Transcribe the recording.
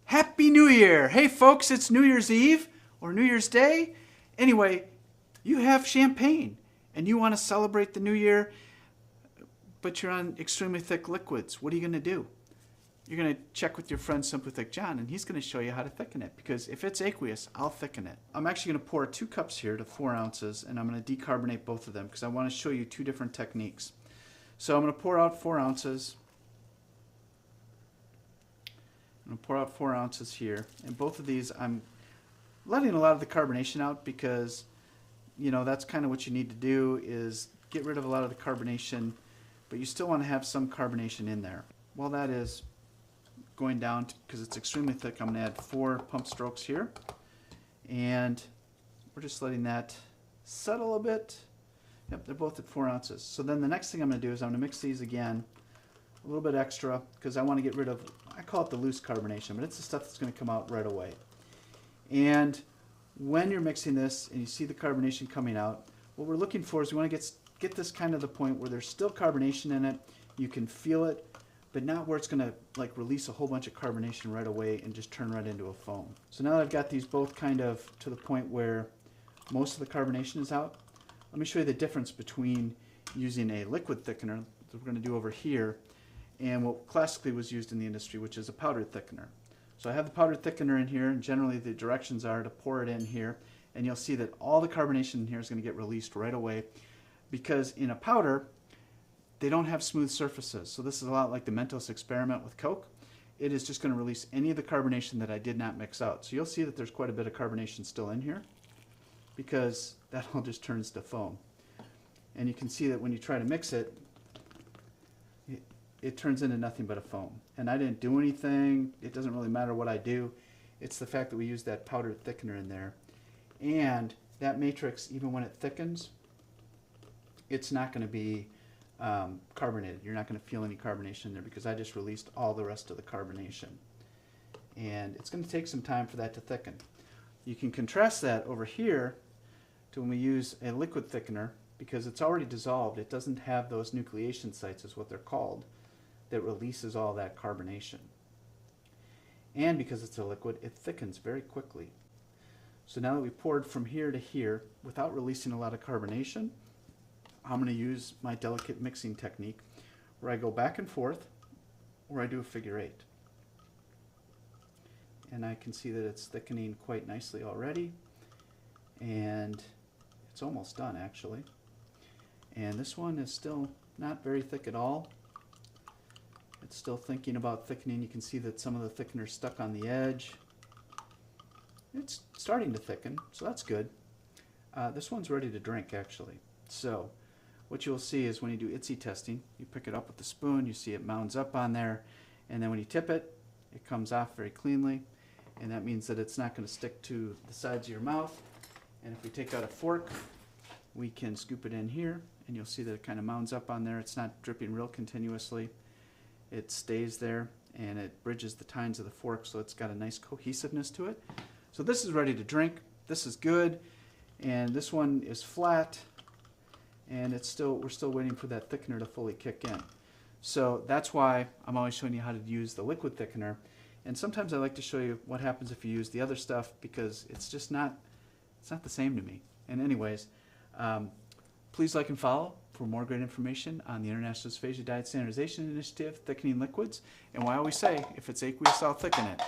Happy New Year! Hey folks, it's New Year's Eve or New Year's Day. Anyway, you have champagne and you want to celebrate the new year, but you're on extremely thick liquids. What are you going to do? You're going to check with your friend SimplyThick John, and he's going to show you how to thicken it, because if it's aqueous, I'll thicken it. I'm actually going to pour 2 cups here to 4 ounces, and I'm going to decarbonate both of them because I want to show you 2 different techniques. So I'm going to pour out 4 ounces. I'm going to pour out 4 ounces here, and both of these I'm letting a lot of the carbonation out because, you know, that's kind of what you need to do, is get rid of a lot of the carbonation, but you still want to have some carbonation in there. While that is going down, because it's extremely thick, I'm going to add 4 pump strokes here, and we're just letting that settle a bit. Yep, they're both at 4 ounces. So then the next thing I'm going to do is I'm going to mix these again a little bit extra, because I want to get rid of, I call it the loose carbonation, but it's the stuff that's going to come out right away. And when you're mixing this and you see the carbonation coming out, what we're looking for is we want to get this kind of the point where there's still carbonation in it, you can feel it, but not where it's going to like release a whole bunch of carbonation right away and just turn right into a foam. So now that I've got these both kind of to the point where most of the carbonation is out, let me show you the difference between using a liquid thickener that we're going to do over here and what classically was used in the industry, which is a powdered thickener. So I have the powdered thickener in here, and generally the directions are to pour it in here, and you'll see that all the carbonation in here is going to get released right away, because in a powder they don't have smooth surfaces. So this is a lot like the Mentos experiment with Coke. It is just going to release any of the carbonation that I did not mix out. So you'll see that there's quite a bit of carbonation still in here, because that all just turns to foam. And you can see that when you try to mix it, it turns into nothing but a foam. And I didn't do anything. It doesn't really matter what I do. It's the fact that we use that powdered thickener in there. And that matrix, even when it thickens, it's not going to be carbonated. You're not going to feel any carbonation in there because I just released all the rest of the carbonation. And it's going to take some time for that to thicken. You can contrast that over here to when we use a liquid thickener, because it's already dissolved. It doesn't have those nucleation sites, is what they're called, that releases all that carbonation. And because it's a liquid, it thickens very quickly. So now that we poured from here to here without releasing a lot of carbonation, I'm going to use my delicate mixing technique where I go back and forth, where I do a figure 8. And I can see that it's thickening quite nicely already, and it's almost done actually. And this one is still not very thick at all. It's still thinking about thickening. You can see that some of the thickener is stuck on the edge. It's starting to thicken, so that's good. This one's ready to drink actually. So what you'll see is when you do IDDSI testing, you pick it up with the spoon, you see it mounds up on there, and then when you tip it, it comes off very cleanly, and that means that it's not going to stick to the sides of your mouth. And if we take out a fork, we can scoop it in here, and you'll see that it kind of mounds up on there. It's not dripping real continuously. It stays there, and it bridges the tines of the fork, so it's got a nice cohesiveness to it. So this is ready to drink. This is good, and this one is flat, and we're still waiting for that thickener to fully kick in. So that's why I'm always showing you how to use the liquid thickener. And sometimes I like to show you what happens if you use the other stuff, because it's just not the same to me. And anyways, please like and follow for more great information on the International Dysphagia Diet Standardization Initiative, thickening liquids. And I always say, if it's aqueous, I'll thicken it.